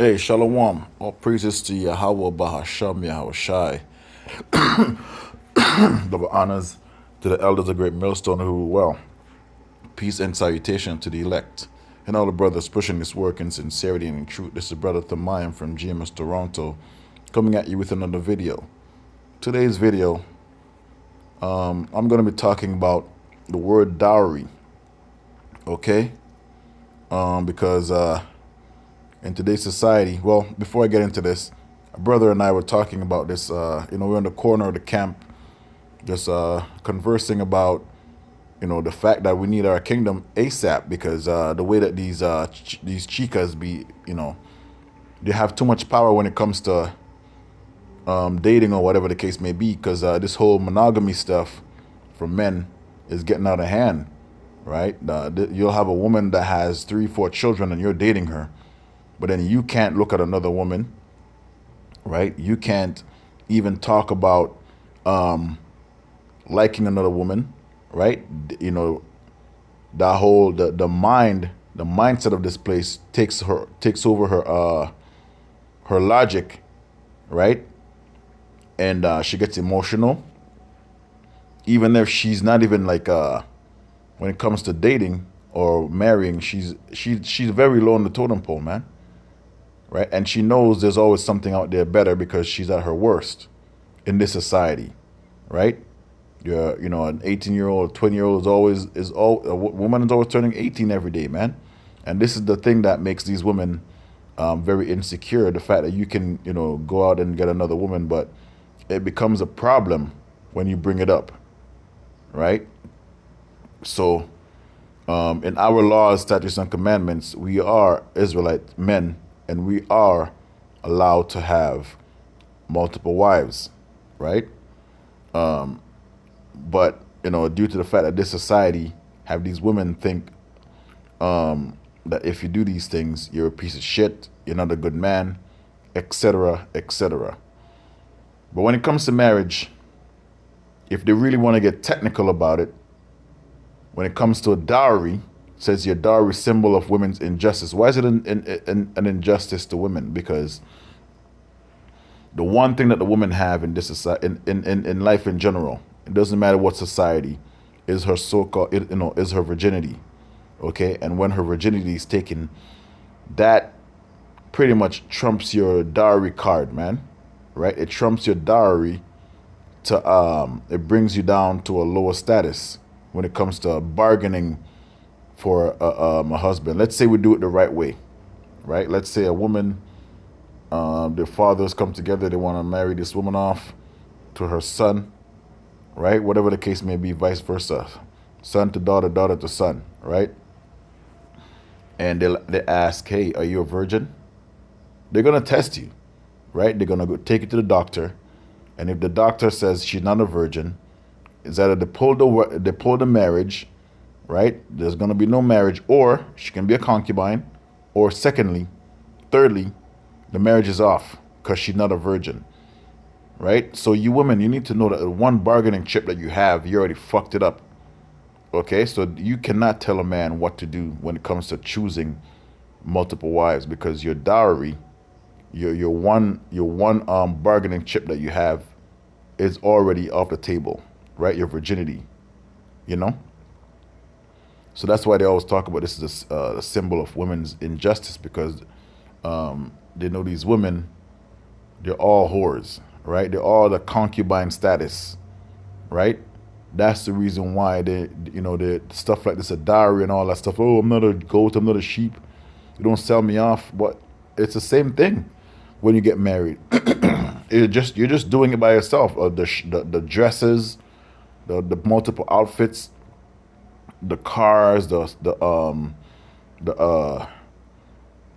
Hey, Shalom. All praises to Yahweh Bahasham Yahushai. Double honors to the elders of Great Millstone who, well, peace and salutation to the elect. And all the brothers pushing this work in sincerity and in truth. This is Brother Thamayim from GMS Toronto coming at you with another video. Today's video, I'm going to be talking about the word dowry, okay? Because in today's society, well, before I get into this, a brother and I were talking about this. We're in the corner of the camp, just conversing about, the fact that we need our kingdom ASAP because the way that these chicas be, they have too much power when it comes to dating or whatever the case may be. Because this whole monogamy stuff for men is getting out of hand, right? You'll have a woman that has 3, 4 children and you're dating her, but then you can't look at another woman, right? You can't even talk about liking another woman, right? That whole the mindset of this place takes over her logic, right? And she gets emotional, even if she's not even like when it comes to dating or marrying, she's very low on the totem pole, man. Right? And she knows there's always something out there better because she's at her worst in this society, right? An 18-year-old, 20-year-old a woman is always turning 18 every day, man. And this is the thing that makes these women very insecure. The fact that you can, go out and get another woman, but it becomes a problem when you bring it up, right? So, in our laws, statutes, and commandments, we are Israelite men, and we are allowed to have multiple wives, right? But due to the fact that this society have these women think that if you do these things, you're a piece of shit, you're not a good man, etc., etc. But when it comes to marriage, if they really want to get technical about it, when it comes to a dowry, it says your dowry symbol of women's injustice. Why is it an injustice to women? Because the one thing that the women have in this society, in life in general, it doesn't matter what society, is her so-called, is her virginity. Okay, and when her virginity is taken, that pretty much trumps your dowry card, man. Right? It trumps your dowry to it brings you down to a lower status when it comes to bargaining for a husband. Let's say we do it the right way, right? Let's say a woman, their fathers come together, they want to marry this woman off to her son, right? Whatever the case may be, vice versa, son to daughter, daughter to son, right? And they ask, hey, are you a virgin? They're gonna test you, right? They're gonna go take you to the doctor, and if the doctor says she's not a virgin, it's either they pull the marriage, right? There's gonna be no marriage, or she can be a concubine, or thirdly, the marriage is off because she's not a virgin, right? So you women, you need to know that the one bargaining chip that you have, you already fucked it up. Okay, so you cannot tell a man what to do when it comes to choosing multiple wives because your dowry, your one bargaining chip that you have is already off the table, right? Your virginity, you know. So that's why they always talk about this is a symbol of women's injustice because they know these women, they're all whores, right? They're all the concubine status, right? That's the reason why the stuff like this, a dowry and all that stuff. Oh, I'm not a goat, I'm not a sheep. You don't sell me off. But it's the same thing when you get married. You're just doing it by yourself. The dresses, the multiple outfits, the cars, the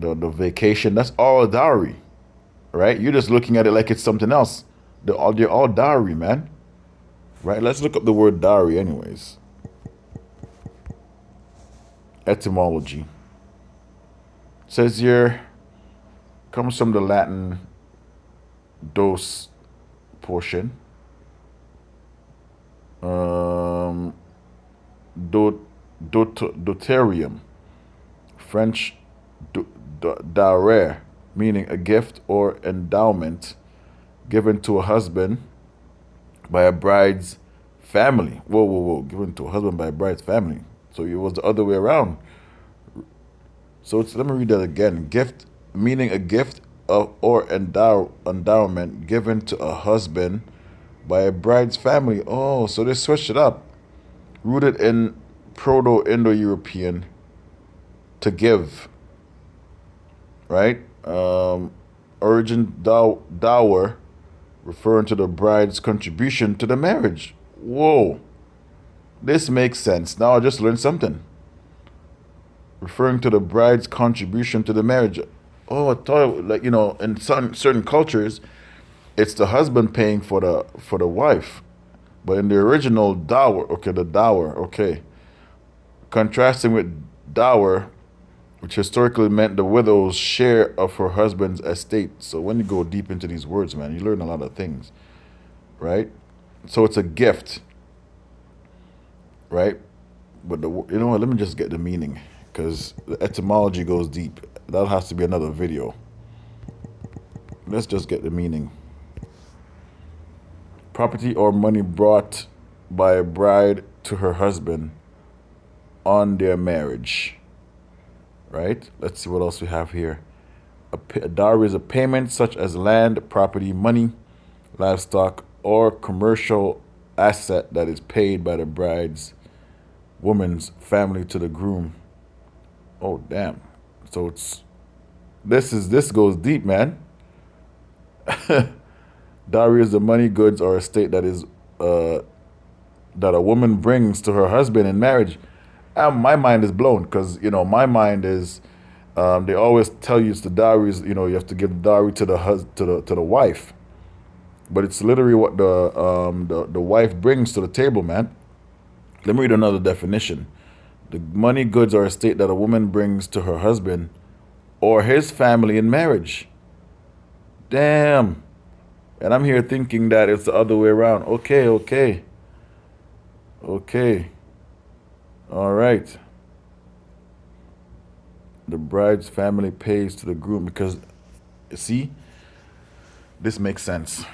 vacation. That's all a dowry, right? You're just looking at it like it's something else. They're all dowry, man. Right? Let's look up the word dowry, anyways. Etymology. It says here, comes from the Latin dos portion. Doterium, French dare, meaning a gift or endowment given to a husband by a bride's family. Whoa, whoa, whoa. Given to a husband by a bride's family. So it was the other way around. So let me read that again. Gift, meaning a gift of, or endowment given to a husband by a bride's family. Oh, so they switched it up. Rooted in Proto-Indo-European, to give, right? Origin dower, referring to the bride's contribution to the marriage. Whoa, this makes sense. Now I just learned something. Referring to the bride's contribution to the marriage. Oh, I thought, like, in certain cultures, it's the husband paying for the wife, but in the original dower, okay, the dower, okay, contrasting with dower, which historically meant the widow's share of her husband's estate. So when you go deep into these words, man, you learn a lot of things, right? So it's a gift, right? But you know what? Let me just get the meaning, because the etymology goes deep. That has to be another video. Let's just get the meaning. Property or money brought by a bride to her husband on their marriage. Right? Let's see what else we have here. A dowry is a payment such as land, property, money, livestock, or commercial asset that is paid by the bride's woman's family to the groom. Oh, damn. So this goes deep, man. Dowry is the money, goods, or estate that is that a woman brings to her husband in marriage. My mind is blown, because my mind is they always tell you it's the dowries. You have to give the dowry to the wife, but it's literally what the wife brings to the table, man. Let me read another definition. The money, goods, or estate that a woman brings to her husband or his family in marriage. Damn. And I'm here thinking that it's the other way around. Okay. All right. The bride's family pays to the groom because, see, this makes sense.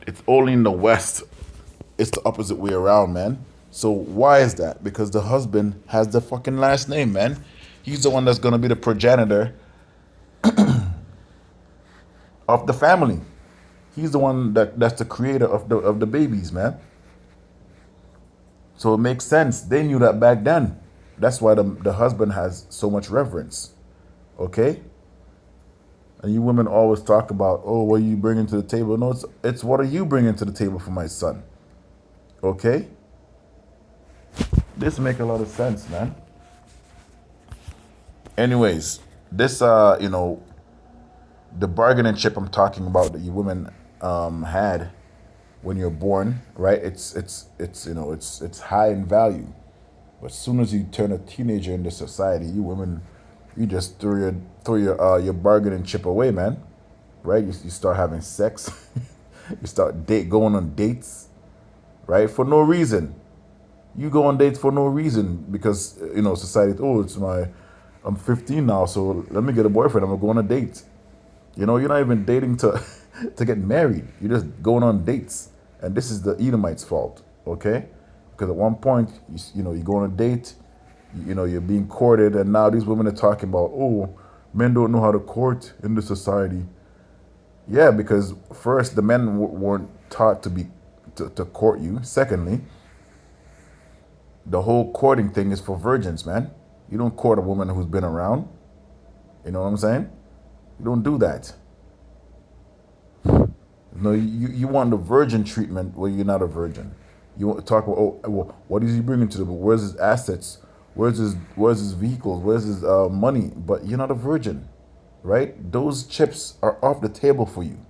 It's only in the West. It's the opposite way around, man. So why is that? Because the husband has the fucking last name, man. He's the one that's gonna be the progenitor of the family. He's the one that's the creator of the babies, man. So it makes sense. They knew that back then. That's why the husband has so much reverence. Okay? And you women always talk about, oh, what are you bringing to the table? No, it's what are you bringing to the table for my son? Okay? This make a lot of sense, man. Anyways, this, the bargaining chip I'm talking about that you women had when you're born, right? It's high in value. But as soon as you turn a teenager in this society, you women, you just throw your bargaining chip away, man. Right? You start having sex. You start going on dates, right? For no reason. You go on dates for no reason because society. Oh, I'm 15 now, so let me get a boyfriend. I'm gonna go on a date. You're not even dating to to get married. You're just going on dates, and this is the Edomites' fault, okay? Because at one point, you go on a date, you're being courted, and now these women are talking about, oh, men don't know how to court in this society. Yeah, because first, the men weren't taught to court you. Secondly, the whole courting thing is for virgins, man. You don't court a woman who's been around. You know what I'm saying? You don't do that. No, you want the virgin treatment where you're not a virgin. You want to talk about, oh, well, what is he bringing to the? Where's his assets? Where's his vehicles? Where's his money? But you're not a virgin, right? Those chips are off the table for you.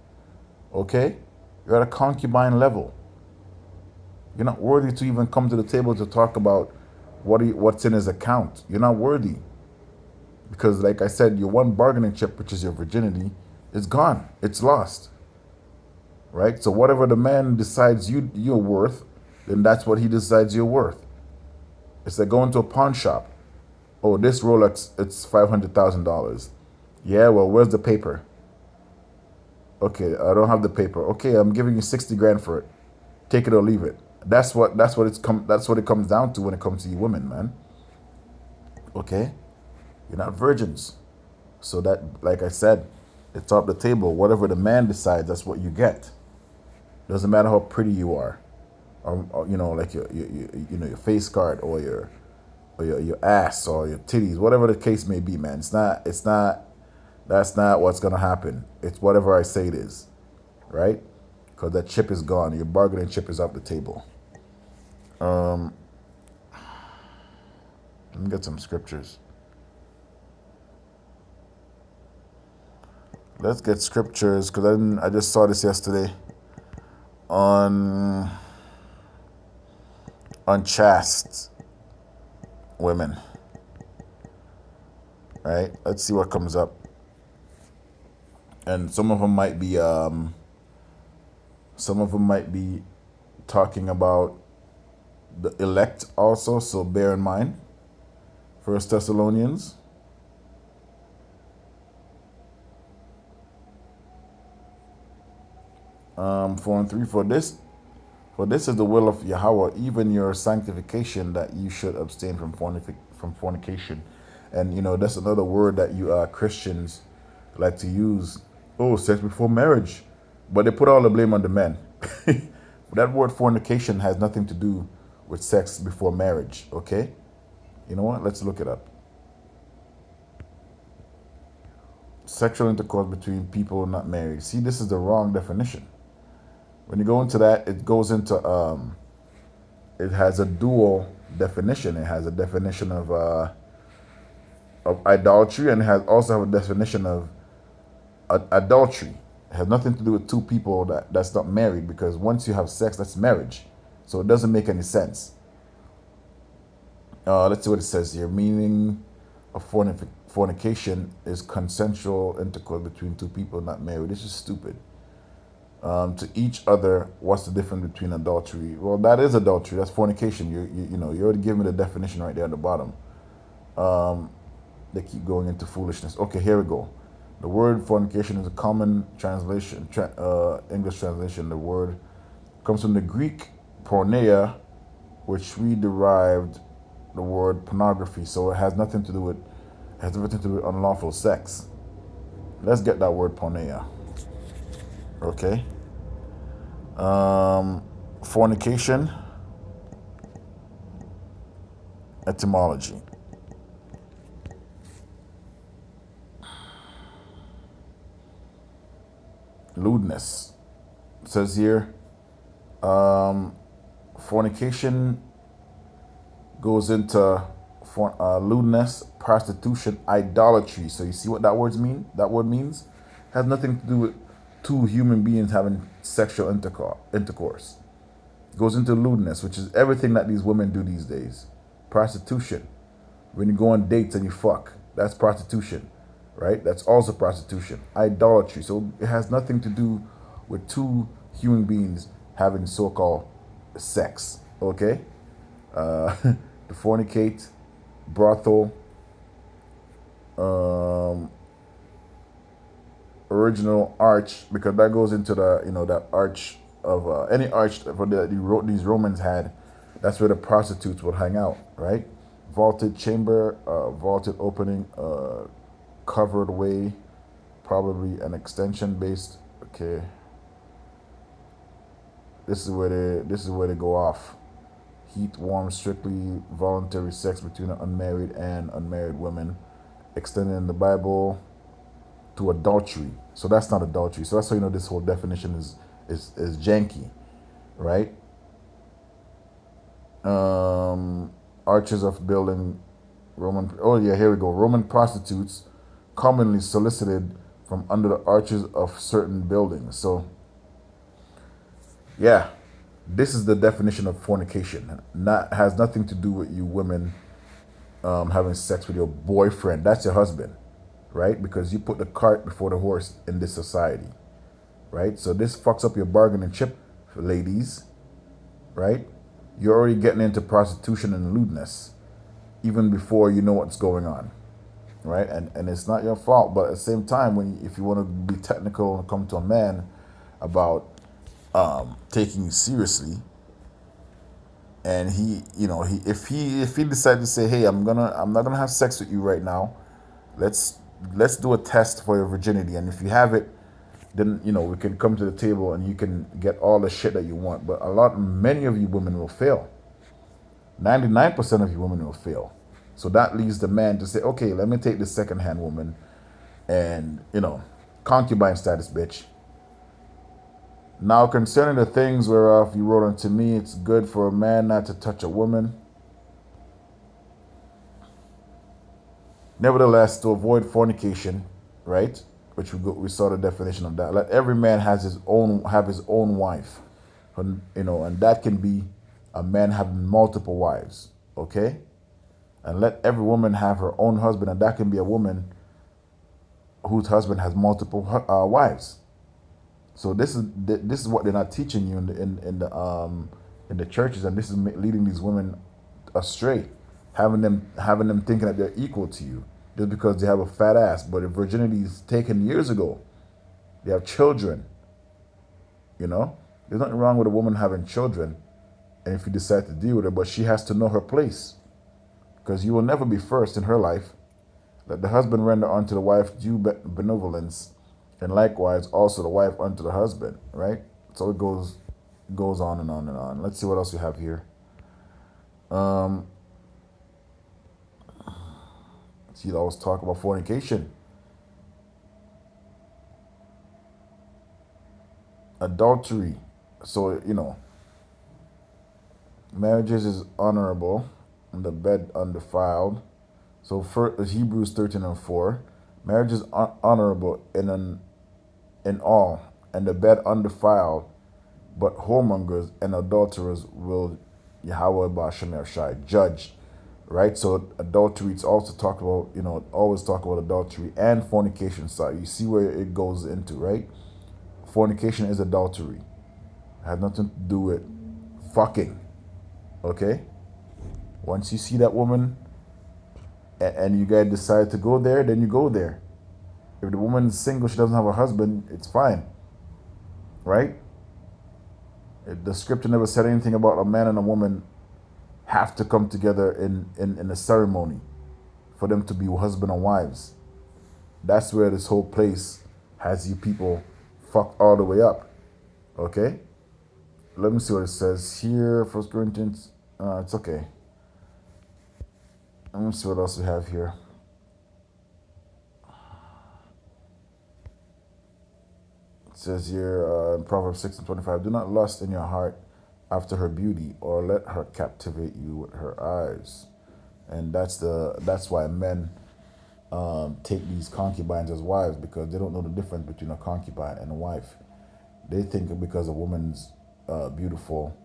Okay, you're at a concubine level. You're not worthy to even come to the table to talk about what's in his account. You're not worthy. Because like I said, your one bargaining chip, which is your virginity, is gone. It's lost. Right? So whatever the man decides you're worth, then that's what he decides you're worth. It's like going to a pawn shop. Oh, this Rolex, it's $500,000. Yeah, well, where's the paper? Okay, I don't have the paper. Okay, I'm giving you 60 grand for it. Take it or leave it. That's what it comes down to when it comes to you women, man. Okay? You're not virgins. So that, like I said, it's off the table. Whatever the man decides, that's what you get. Doesn't matter how pretty you are, or like your face card, or your ass, or your titties, whatever the case may be, man. It's not. That's not what's gonna happen. It's whatever I say it is, right? Because that chip is gone. Your bargaining chip is off the table. Let me get some scriptures. Let's get scriptures because I just saw this yesterday on unchaste women. Right? Let's see what comes up. And some of them might be talking about the elect also, so bear in mind. First Thessalonians. 4:3. For this is the will of Yahweh, even your sanctification, that you should abstain from fornication. And that's another word that you Christians like to use. Oh, sex before marriage, but they put all the blame on the men. That word fornication has nothing to do with sex before marriage. Okay, you know what? Let's look it up. Sexual intercourse between people not married. See, this is the wrong definition. When you go into that, it goes into it has a dual definition. It has a definition of idolatry, and it has also have a definition of adultery. It has nothing to do with two people that's not married, because once you have sex, that's marriage. So it doesn't make any sense. Let's see what it says here. Meaning of fornication is consensual intercourse between two people not married. This is stupid. To each other, what's the difference between adultery? Well, that is adultery. That's fornication. You already gave me the definition right there at the bottom. They keep going into foolishness. Okay, here we go. The word fornication is a common translation, English translation. The word comes from the Greek porneia, which we derived the word pornography. So it has nothing to do with unlawful sex. Let's get that word porneia. Okay. Fornication. Etymology. Lewdness. It says here, fornication goes into lewdness, prostitution, idolatry. So you see what that word means? That word means has nothing to do with two human beings having sexual intercourse. It goes into lewdness, which is everything that these women do these days. Prostitution. When you go on dates and you fuck, that's prostitution, right? That's also prostitution. Idolatry. So it has nothing to do with two human beings having so-called sex, okay? To fornicate, brothel, original arch, because that goes into the that arch of any arch that these Romans had. That's where the prostitutes would hang out, right? Vaulted chamber, vaulted opening, covered way, probably an extension based. Okay, this is where they go off. Heat, warm, strictly voluntary sex between unmarried and unmarried women, extended in the Bible to adultery. So that's not adultery. So that's how this whole definition is janky, right? Arches of building Roman. Oh yeah, here we go. Roman prostitutes commonly solicited from under the arches of certain buildings. So yeah, this is the definition of fornication. Has nothing to do with you women having sex with your boyfriend. That's your husband, right? Because you put the cart before the horse in this society, right? So this fucks up your bargaining chip, ladies, right? You're already getting into prostitution and lewdness even before you know what's going on. right? And it's not your fault. But at the same time, if you want to be technical and come to a man about taking you seriously, and if he decided to say, hey, I'm not gonna have sex with you right now, let's let's do a test for your virginity, and if you have it, then we can come to the table and you can get all the shit that you want. But many of you women will fail. 99% of you women will fail. So that leaves the man to say, okay, let me take this second-hand woman and, concubine status, bitch. Now, concerning the things whereof you wrote unto me, it's good for a man not to touch a woman. Nevertheless, to avoid fornication, right? Which we saw the definition of that. Let every man have his own wife, and that can be a man having multiple wives, okay? And let every woman have her own husband, and that can be a woman whose husband has multiple wives. So this is what they're not teaching you in the churches, and this is leading these women astray, having them thinking that they're equal to you just because they have a fat ass. But if virginity is taken years ago, they have children. There's nothing wrong with a woman having children, and if you decide to deal with her, but she has to know her place, because you will never be first in her life. Let the husband render unto the wife due benevolence, and likewise also the wife unto the husband, right? So it goes on and on and on. Let's see what else we have here. See, I always talk about fornication. Adultery. So, marriages is honorable, and the bed undefiled. So for Hebrews 13:4, marriage is honorable in all, and the bed undefiled, but whoremongers and adulterers will Yahweh Ba'Shem Shai judge. Right? So adultery, it's also talk about, always talk about adultery and fornication. So you see where it goes into, right? Fornication is adultery. It has nothing to do with fucking. Okay? Once you see that woman and you guys decide to go there, then you go there. If the woman is single, she doesn't have a husband, it's fine. Right? The scripture never said anything about a man and a woman have to come together in a ceremony for them to be husband and wives. That's where this whole place has you people fucked all the way up. Okay? Let me see what it says here. 1 Corinthians. It's okay. Let me see what else we have here. It says here in Proverbs 6:25, do not lust in your heart after her beauty, or let her captivate you with her eyes. And that's why men take these concubines as wives, because they don't know the difference between a concubine and a wife. They think because a woman's beautiful,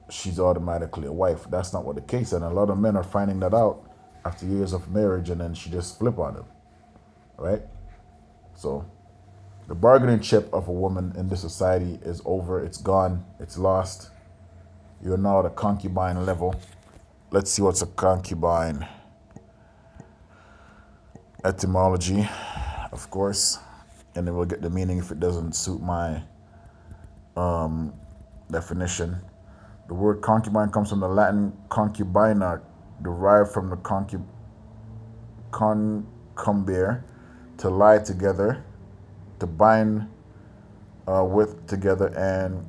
she's automatically a wife. That's not what the case is. And a lot of men are finding that out after years of marriage, and then she just flip on them. Right? So the bargaining chip of a woman in this society is over. It's gone. It's lost. You're now at a concubine level. Let's see what's a concubine. Etymology, of course. And then we'll get the meaning if it doesn't suit my definition. The word concubine comes from the Latin concubina, derived from the concumbere, to lie together, to bind with together, and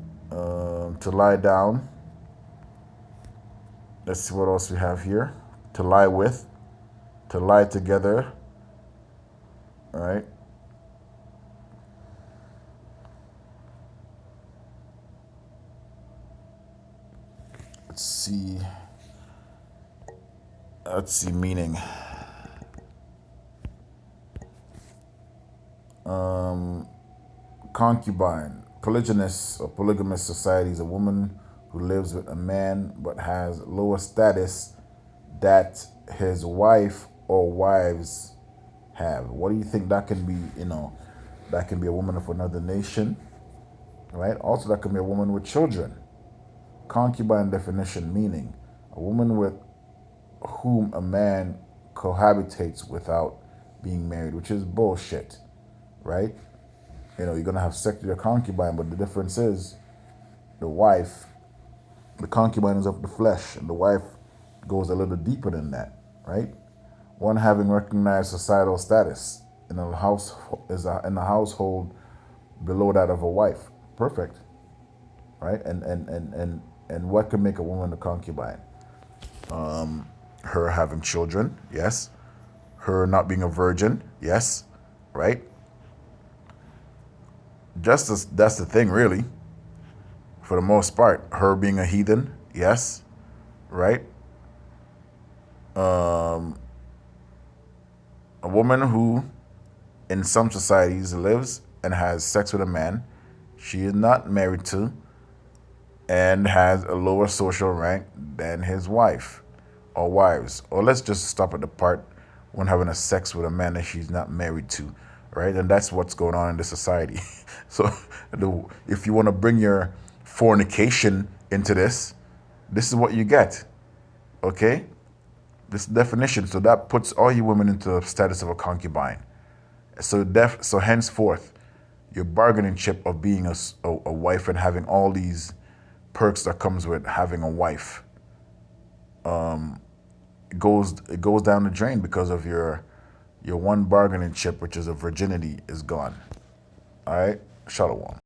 to lie down. Let's see what else we have here. To lie with, to lie together. All right. Let's see meaning. Concubine. Polygynous or polygamous society is a woman who lives with a man but has lower status that his wife or wives have. What do you think that can be? That can be a woman of another nation, right? Also, that can be a woman with children. Concubine definition meaning a woman with whom a man cohabitates without being married, which is bullshit, right? You're gonna have sex with your concubine, but the difference is the wife, the concubine is of the flesh, and the wife goes a little deeper than that, right? One having recognized societal status in a house in a household below that of a wife. Perfect, right? And what can make a woman a concubine? Her having children, yes. Her not being a virgin, yes, right? Just as that's the thing, really. For the most part, her being a heathen, yes, right? A woman who, in some societies, lives and has sex with a man she is not married to and has a lower social rank than his wife or wives. Or let's just stop at the part when having a sex with a man that she's not married to, right? And that's what's going on in this society. So if you want to bring your fornication into this, this is what you get, okay? This definition. So that puts all you women into the status of a concubine. So henceforth, your bargaining chip of being a wife and having all these perks that comes with having a wife, it goes down the drain because of your one bargaining chip, which is a virginity, is gone. All right, Shalom.